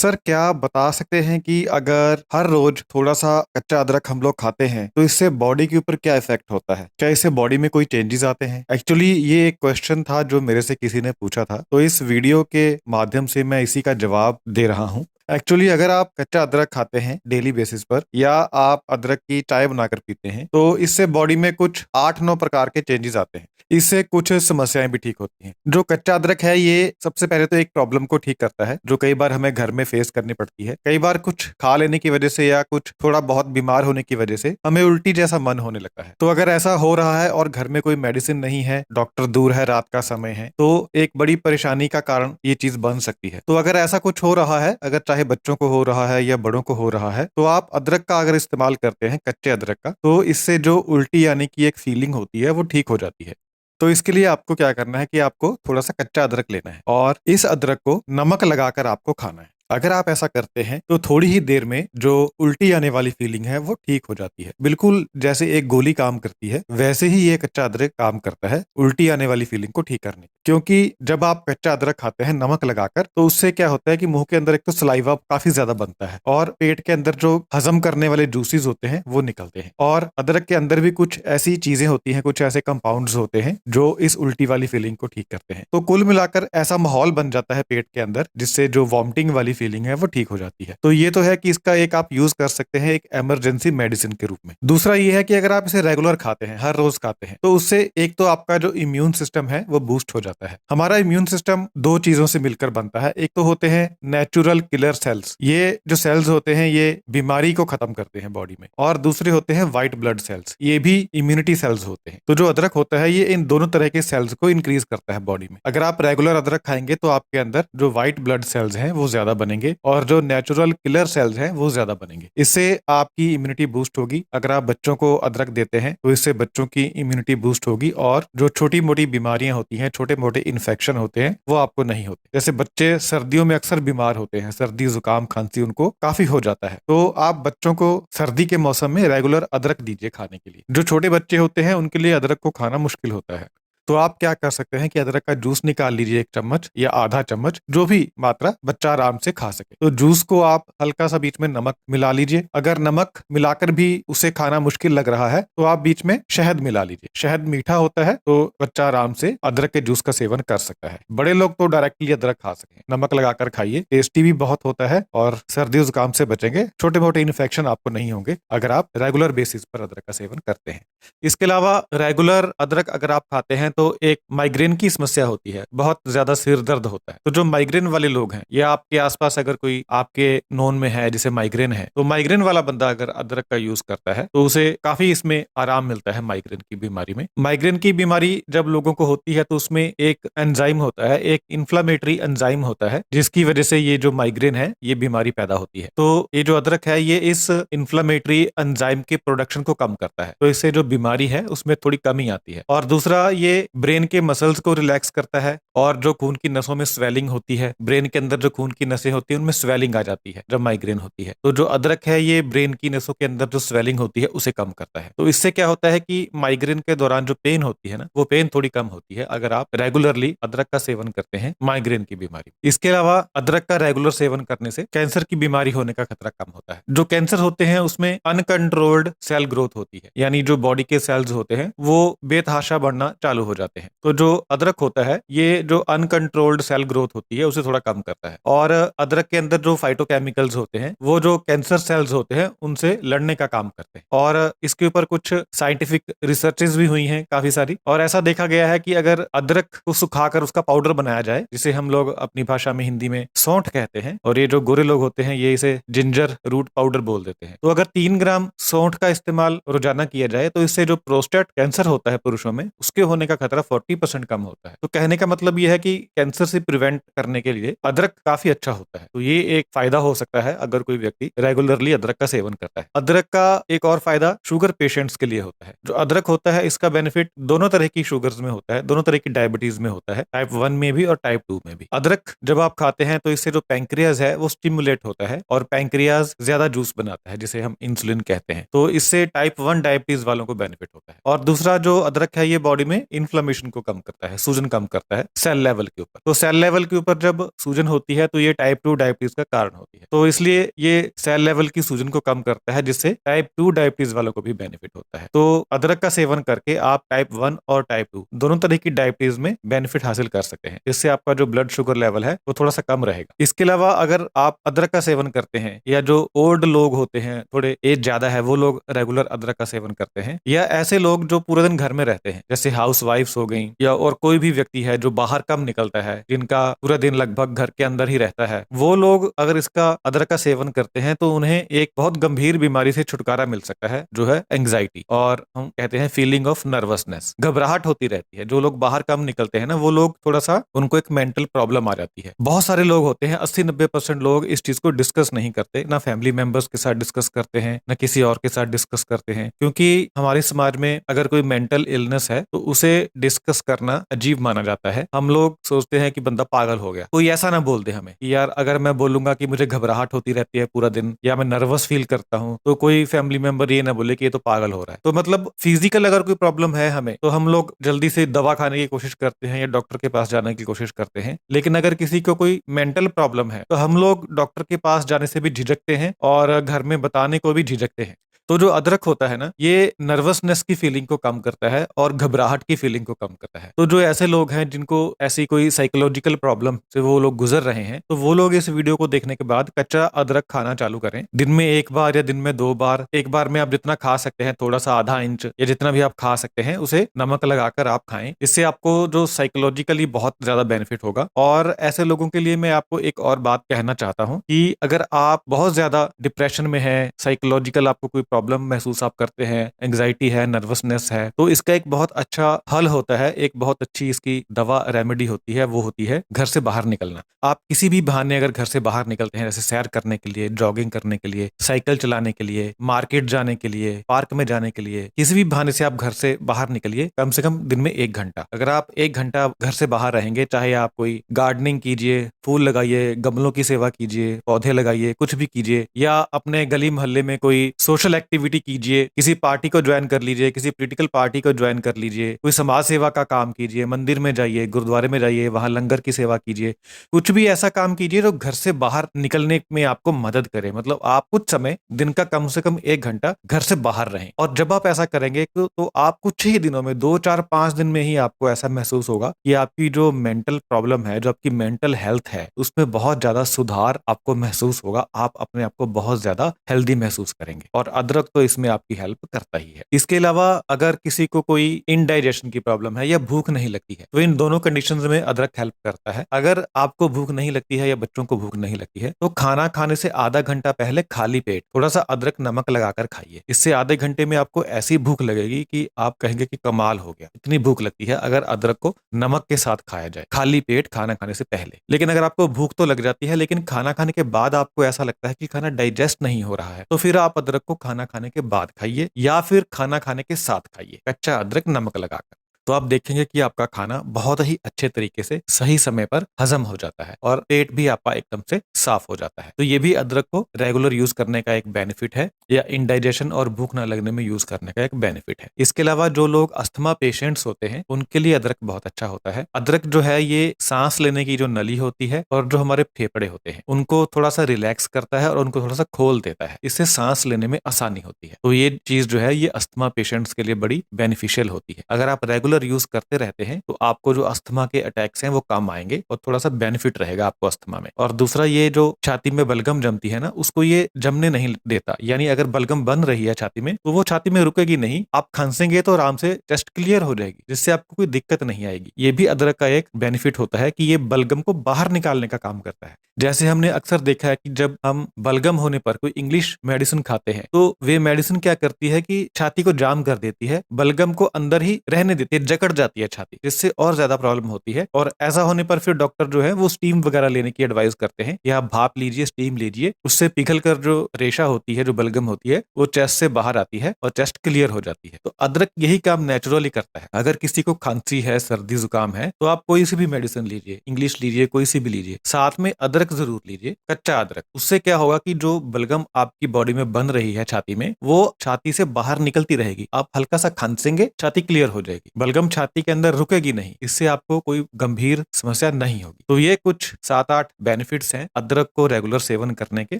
Sir क्या आप बता सकते हैं कि अगर हर रोज थोड़ा सा कच्चा अदरक हम लोग खाते हैं तो इससे बॉडी के ऊपर क्या इफेक्ट होता है? क्या इससे बॉडी में कोई चेंजेस आते हैं? एक्चुअली ये एक क्वेश्चन था जो मेरे से किसी ने पूछा था, तो इस वीडियो के माध्यम से मैं इसी का जवाब दे रहा हूँ। एक्चुअली अगर आप कच्चा अदरक खाते हैं डेली बेसिस पर या आप अदरक की चाय बनाकर पीते हैं तो इससे बॉडी में कुछ 8-9 प्रकार के चेंजेस आते हैं। इससे कुछ समस्याएं भी ठीक होती हैं। जो कच्चा अदरक है ये सबसे पहले तो एक प्रॉब्लम को ठीक करता है जो कई बार हमें घर में फेस करनी पड़ती है। कई बार कुछ खा लेने की वजह से या कुछ थोड़ा बहुत बीमार होने की वजह से हमें उल्टी जैसा मन होने लगता है। तो अगर ऐसा हो रहा है और घर में कोई मेडिसिन नहीं है, डॉक्टर दूर है, रात का समय है, तो एक बड़ी परेशानी का कारण ये चीज बन सकती है। तो अगर ऐसा कुछ हो रहा है, अगर चाहे बच्चों को हो रहा है या बड़ों को हो रहा है, तो आप अदरक का अगर इस्तेमाल करते हैं, कच्चे अदरक का, तो इससे जो उल्टी आने की एक फीलिंग होती है वो ठीक हो जाती है। तो इसके लिए आपको क्या करना है कि आपको थोड़ा सा कच्चा अदरक लेना है और इस अदरक को नमक लगाकर आपको खाना है। अगर आप ऐसा करते हैं तो थोड़ी ही देर में जो उल्टी आने वाली फीलिंग है वो ठीक हो जाती है। बिल्कुल जैसे एक गोली काम करती है वैसे ही ये कच्चा अदरक काम करता है उल्टी आने वाली फीलिंग को ठीक करने। क्योंकि जब आप कच्चा अदरक खाते हैं नमक लगाकर तो उससे क्या होता है कि मुंह के अंदर एक तो सलाइवा काफी ज्यादा बनता है और पेट के अंदर जो हजम करने वाले जूसेस होते हैं वो निकलते हैं। और अदरक के अंदर भी कुछ ऐसी चीजें होती हैं, कुछ ऐसे कंपाउंड्स होते हैं जो इस उल्टी वाली फीलिंग को ठीक करते हैं। तो कुल मिलाकर ऐसा माहौल बन जाता है पेट के अंदर जिससे जो वॉमिटिंग वाली फीलिंग है वो ठीक हो जाती है। तो ये तो है कि इसका एक आप यूज कर सकते हैं एक इमरजेंसी मेडिसिन के रूप में। दूसरा ये है कि अगर आप इसे रेगुलर खाते हैं, हर रोज खाते हैं, तो उससे एक तो आपका जो इम्यून सिस्टम है वो बूस्ट हो जाता है। हमारा इम्यून सिस्टम दो चीजों से मिलकर बनता है। एक तो होते हैं नेचुरल किलर सेल्स, ये जो सेल्स होते हैं ये बीमारी को खत्म करते हैं बॉडी में, और दूसरे होते हैं व्हाइट ब्लड सेल्स, ये भी इम्यूनिटी सेल्स होते हैं। तो जो अदरक होता है ये इन दोनों तरह के सेल्स को इंक्रीज करता है बॉडी में। अगर आप रेगुलर अदरक खाएंगे तो आपके अंदर जो व्हाइट ब्लड सेल्स हैं वो ज्यादा बनेंगे और जो नेचुरल किलर सेल्स हैं वो ज्यादा बनेंगे। इससे आपकी इम्यूनिटी बूस्ट होगी। अगर आप बच्चों को अदरक देते हैं तो इससे बच्चों की इम्यूनिटी बूस्ट होगी और जो छोटी मोटी बीमारियां होती हैं, छोटे मोटे इन्फेक्शन होते हैं, वो आपको नहीं होते। जैसे बच्चे सर्दियों में अक्सर बीमार होते हैं, सर्दी जुकाम खांसी उनको काफी हो जाता है, तो आप बच्चों को सर्दी के मौसम में रेगुलर अदरक दीजिए खाने के लिए। जो छोटे बच्चे होते हैं उनके लिए अदरक को खाना मुश्किल होता है। तो आप क्या कर सकते हैं कि अदरक का जूस निकाल लीजिए, 1 चम्मच या आधा चम्मच, जो भी मात्रा बच्चा आराम से खा सके। तो जूस को आप हल्का सा बीच में नमक मिला लीजिए। अगर नमक मिलाकर भी उसे खाना मुश्किल लग रहा है तो आप बीच में शहद मिला लीजिए। शहद मीठा होता है तो बच्चा आराम से अदरक के जूस का सेवन कर सकता है। बड़े लोग तो डायरेक्टली अदरक खा सकें, नमक लगाकर खाइए, टेस्टी भी बहुत होता है और सर्दी जुकाम से बचेंगे। छोटे मोटे इन्फेक्शन आपको नहीं होंगे अगर आप रेगुलर बेसिस पर अदरक का सेवन करते हैं। इसके अलावा रेगुलर अदरक अगर आप खाते हैं तो एक माइग्रेन की समस्या होती है, बहुत ज्यादा सिर दर्द होता है। तो जो माइग्रेन वाले लोग हैं या आपके आसपास अगर कोई आपके नोन में है जिसे माइग्रेन है, तो माइग्रेन वाला बंदा अगर अदरक का यूज करता है तो उसे काफी इसमें आराम मिलता है माइग्रेन की बीमारी में। माइग्रेन की बीमारी जब लोगों को होती है तो उसमें एक एंजाइम होता है, एक इन्फ्लामेटरी एंजाइम होता है, जिसकी वजह से ये जो माइग्रेन है ये बीमारी पैदा होती है। तो ये जो अदरक है ये इस इन्फ्लामेटरी एंजाइम के प्रोडक्शन को कम करता है, तो इससे जो बीमारी है उसमें थोड़ी कमी आती है। और दूसरा, ये ब्रेन के मसल्स को रिलैक्स करता है और जो खून की नसों में स्वेलिंग होती है, ब्रेन के अंदर जो खून की नसें होती है उनमें स्वेलिंग आ जाती है जब माइग्रेन होती है, तो जो अदरक है ये ब्रेन की नसों के अंदर जो स्वेलिंग होती है उसे कम करता है। तो इससे क्या होता है कि माइग्रेन के दौरान जो पेन होती है ना, वो पेन थोड़ी कम होती है अगर आप रेगुलरली अदरक का सेवन करते हैं माइग्रेन की बीमारी। इसके अलावा अदरक का रेगुलर सेवन करने से कैंसर की बीमारी होने का खतरा कम होता है। जो कैंसर होते हैं उसमें अनकंट्रोल्ड सेल ग्रोथ होती है, यानी जो बॉडी के सेल्स होते हैं वो बेतहाशा बढ़ना चालू हो जाते हैं। तो जो अदरक होता है ये जो अनकंट्रोल्ड सेल ग्रोथ होती है उसे थोड़ा कम करता है। और अदरक के अंदर जो फाइटोकेमिकल्स होते हैं वो जो कैंसर सेल्स होते हैं उनसे लड़ने का काम करते हैं। और इसके ऊपर कुछ साइंटिफिक रिसर्चेस भी हुई हैं काफी सारी, और ऐसा देखा गया है कि अगर अदरक को सुखाकर उसका पाउडर बनाया जाए, जिसे हम लोग अपनी भाषा में हिंदी में सौंठ कहते हैं, और ये जो गोरे लोग होते हैं ये इसे जिंजर रूट पाउडर बोल देते हैं, तो अगर 3 ग्राम सौंठ का इस्तेमाल रोजाना किया जाए तो इससे जो प्रोस्टेट कैंसर होता है पुरुषों में, उसके होने का खतरा 40% कम होता है। तो कहने का मतलब यह है कि कैंसर से प्रिवेंट करने के लिए अदरक काफी अच्छा होता है। तो ये एक फायदा हो सकता है अगर कोई व्यक्ति रेगुलरली अदरक का सेवन करता है। अदरक का एक और फायदा शुगर पेशेंट्स के लिए होता है। जो अदरक होता है इसका बेनिफिट दोनों तरह की शुगर्स में होता है, दोनों तरह की डायबिटीज में होता है, टाइप 1 में भी और टाइप 2 में भी। अदरक जब आप खाते हैं तो इससे जो पैंक्रियाज है वो स्टिमुलेट होता है और पैंक्रियाज ज्यादा जूस बनाता है जिसे हम इंसुलिन कहते हैं। तो इससे टाइप 1 डायबिटीज वालों को बेनिफिट होता है। और दूसरा, जो अदरक है ये बॉडी में इन्फ्लेमेशन को कम करता है, सूजन कम करता है सेल लेवल के ऊपर। तो सेल लेवल के ऊपर जब सूजन होती है तो ये टाइप 2 डायबिटीज का कारण होती है। तो इसलिए ये सेल लेवल की सूजन को कम करता है, जिससे टाइप 2 डायबिटीज वालों को भी बेनिफिट होता है। तो अदरक का सेवन करके आप टाइप 1 और टाइप 2 दोनों तरह की डायबिटीज में बेनिफिट हासिल कर सकते हैं। इससे आपका जो ब्लड शुगर लेवल है वो थोड़ा सा कम रहेगा। इसके अलावा अगर आप अदरक का सेवन करते हैं, या जो ओल्ड लोग होते हैं, थोड़े एज ज्यादा है, वो लोग रेगुलर अदरक का सेवन करते हैं, या ऐसे लोग जो पूरे दिन घर में रहते हैं, जैसे हाउस वाइफ्स हो गई, या और कोई भी व्यक्ति है जो बाहर कम निकलता है, जिनका पूरा दिन लगभग घर के अंदर ही रहता है, वो लोग अगर इसका अदरक का सेवन करते हैं तो उन्हें एक बहुत गंभीर बीमारी से छुटकारा मिल सकता है, जो है एंग्जाइटी, और हम कहते हैं फीलिंग ऑफ नर्वसनेस। घबराहट होती रहती है। जो लोग बाहर कम निकलते हैं ना, वो लोग थोड़ा सा उनको एक मेंटल प्रॉब्लम आ जाती है। बहुत सारे लोग होते हैं, 80-90% लोग इस चीज को डिस्कस नहीं करते, ना फैमिली मेंबर्स के साथ डिस्कस करते हैं, ना किसी और के साथ डिस्कस करते हैं, क्योंकि हमारे समाज में अगर कोई मेंटल इलनेस है तो उसे डिस्कस करना अजीब माना जाता है। हम लोग सोचते हैं कि बंदा पागल हो गया। कोई ऐसा ना बोल दे हमें कि यार, अगर मैं बोलूंगा कि मुझे घबराहट होती रहती है पूरा दिन, या मैं नर्वस फील करता हूं, तो कोई फैमिली मेंबर ये ना बोले कि ये तो पागल हो रहा है। तो मतलब फिजिकल अगर कोई प्रॉब्लम है हमें, तो हम लोग जल्दी से दवा खाने की कोशिश करते हैं या डॉक्टर के पास जाने की कोशिश करते हैं। लेकिन अगर किसी को कोई मेंटल प्रॉब्लम है तो हम लोग डॉक्टर के पास जाने से भी झिझकते हैं और घर में बताने को भी झिझकते हैं। तो जो अदरक होता है ना, ये नर्वसनेस की फीलिंग को कम करता है और घबराहट की फीलिंग को कम करता है। तो जो ऐसे लोग हैं जिनको ऐसी कोई साइकोलॉजिकल प्रॉब्लम से वो लोग गुजर रहे हैं, तो वो लोग इस वीडियो को देखने के बाद कच्चा अदरक खाना चालू करें। दिन में 1 बार या दिन में 2 बार। एक बार में आप जितना खा सकते हैं, थोड़ा सा आधा इंच या जितना भी आप खा सकते हैं, उसे नमक लगाकर आप खाएं। इससे आपको जो साइकोलॉजिकली बहुत ज्यादा बेनिफिट होगा। और ऐसे लोगों के लिए मैं आपको एक और बात कहना चाहता हूं कि अगर आप बहुत ज्यादा डिप्रेशन में हैं, साइकोलॉजिकल आपको कोई प्रॉब्लम महसूस आप करते हैं, एंग्जाइटी है, नर्वसनेस है, तो इसका एक बहुत अच्छा हल होता है, एक बहुत अच्छी इसकी दवा रेमेडी होती है, वो होती है घर से बाहर निकलना। आप किसी भी बहाने अगर घर से बाहर निकलते हैं, जैसे सैर करने के लिए, जॉगिंग करने के लिए, साइकिल चलाने के लिए, मार्केट जाने के लिए, पार्क में जाने के लिए, किसी भी बहाने से आप घर से बाहर निकलिए, कम से कम दिन में 1 घंटा। अगर आप 1 घंटा घर से बाहर रहेंगे, चाहे आप कोई गार्डनिंग कीजिए, फूल लगाइए, गमलों की सेवा कीजिए, पौधे लगाइए, कुछ भी कीजिए, या अपने गली मोहल्ले में कोई सोशल एक्टिविटी कीजिए, किसी पार्टी को ज्वाइन कर लीजिए, किसी पॉलिटिकल पार्टी को ज्वाइन कर लीजिए, कोई समाज सेवा का काम कीजिए, मंदिर में जाइए, गुरुद्वारे में जाइए, वहां लंगर की सेवा कीजिए, कुछ भी ऐसा काम कीजिए जो घर से बाहर निकलने में आपको मदद करे। मतलब आप कुछ समय दिन का कम से कम 1 घंटा घर से बाहर रहें। और जब आप ऐसा करेंगे तो आप कुछ ही दिनों में, 2 4 5 दिन में ही आपको ऐसा महसूस होगा कि आपकी जो मेंटल प्रॉब्लम है, जो आपकी मेंटल हेल्थ है, उसमें बहुत ज्यादा सुधार आपको महसूस होगा। आप अपने आप को बहुत ज्यादा हेल्दी महसूस करेंगे, और अदरक तो इसमें आपकी हेल्प करता ही है। इसके अलावा अगर किसी को कोई इनडाइजेशन की प्रॉब्लम है या भूख नहीं लगती है, तो इन दोनों कंडीशंस में अदरक हेल्प करता है। अगर आपको भूख नहीं लगती है या बच्चों को भूख नहीं लगती है, तो खाना खाने से आधा घंटा पहले खाली पेट थोड़ा सा अदरक नमक लगाकर खाइए। इससे आधे घंटे में आपको ऐसी भूख लगेगी कि आप कहेंगे कि कमाल हो गया, इतनी भूख लगती है अगर अदरक को नमक के साथ खाया जाए, खाली पेट खाना खाने से पहले। लेकिन अगर आपको भूख तो लग जाती है, लेकिन खाना खाने के बाद आपको ऐसा लगता है कि खाना डाइजेस्ट नहीं हो रहा है, तो फिर आप अदरक को खाना खाने के बाद खाइए, या फिर खाना खाने के साथ खाइए, कच्चा अदरक नमक लगाकर। तो आप देखेंगे कि आपका खाना बहुत ही अच्छे तरीके से सही समय पर हजम हो जाता है, और पेट भी आपका एकदम से साफ हो जाता है। तो ये भी अदरक को रेगुलर यूज करने का एक बेनिफिट है, या इंडाइजेशन और भूख न लगने में यूज करने का एक बेनिफिट है। इसके अलावा जो लोग अस्थमा पेशेंट्स होते हैं, उनके लिए अदरक बहुत अच्छा होता है। अदरक जो है, ये सांस लेने की जो नली होती है और जो हमारे फेफड़े होते हैं, उनको थोड़ा सा रिलैक्स करता है और उनको थोड़ा सा खोल देता है। इससे सांस लेने में आसानी होती है। तो ये चीज जो है, ये अस्थमा पेशेंट्स के लिए बड़ी बेनिफिशियल होती है। अगर आप रेगुलर यूज करते रहते हैं, तो आपको जो अस्थमा के अटैक्स हैं वो कम आएंगे, और थोड़ा सा बेनिफिट रहेगा आपको अस्थमा में। और दूसरा, ये जो छाती में बलगम जमती है ना, उसको ये जमने नहीं देता। यानी अगर बलगम बन रही है छाती में, तो वो छाती में रुकेगी नहीं, आप खांसेंगे तो आराम से चेस्ट क्लियर हो जाएगी, जिससे आपको कोई दिक्कत नहीं आएगी। ये भी अदरक का एक बेनिफिट होता है कि ये बलगम को बाहर निकालने का काम करता है। जैसे हमने अक्सर देखा है कि जब हम बलगम होने पर कोई इंग्लिश मेडिसिन खाते हैं, तो वे मेडिसिन क्या करती है कि छाती को जाम कर देती है, बलगम को अंदर ही रहने देती है, जकड़ जाती है छाती, जिससे और ज्यादा प्रॉब्लम होती है। और ऐसा होने पर फिर डॉक्टर जो है वो स्टीम वगैरह लेने की एडवाइस करते हैं, या आप भाप लीजिए, स्टीम लीजिए, उससे पिघल कर जो रेशा होती है, जो बलगम होती है, वो चेस्ट से बाहर आती है और चेस्ट क्लियर हो जाती है। तो अदरक यही काम नेचुरली करता है। अगर किसी को खांसी है, सर्दी जुकाम है, तो आप कोई सी भी मेडिसिन लीजिए, इंग्लिश लीजिए, कोई सी भी लीजिए, साथ में अदरक जरूर लीजिए, कच्चा अदरक। उससे क्या होगा कि जो बलगम आपकी बॉडी में बन रही है छाती में, वो छाती से बाहर निकलती रहेगी। आप हल्का सा खांसेंगे, छाती क्लियर हो जाएगी, बलगम छाती के अंदर रुकेगी नहीं, इससे आपको कोई गंभीर समस्या नहीं होगी। तो ये कुछ 7-8 बेनिफिट्स हैं अदरक को रेगुलर सेवन करने के,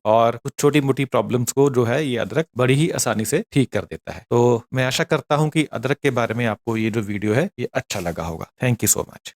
और कुछ छोटी मोटी प्रॉब्लम्स को जो है ये अदरक बड़ी ही आसानी से ठीक कर देता है। तो मैं आशा करता हूं कि अदरक के बारे में आपको ये जो वीडियो है ये अच्छा लगा होगा। Thank you so much.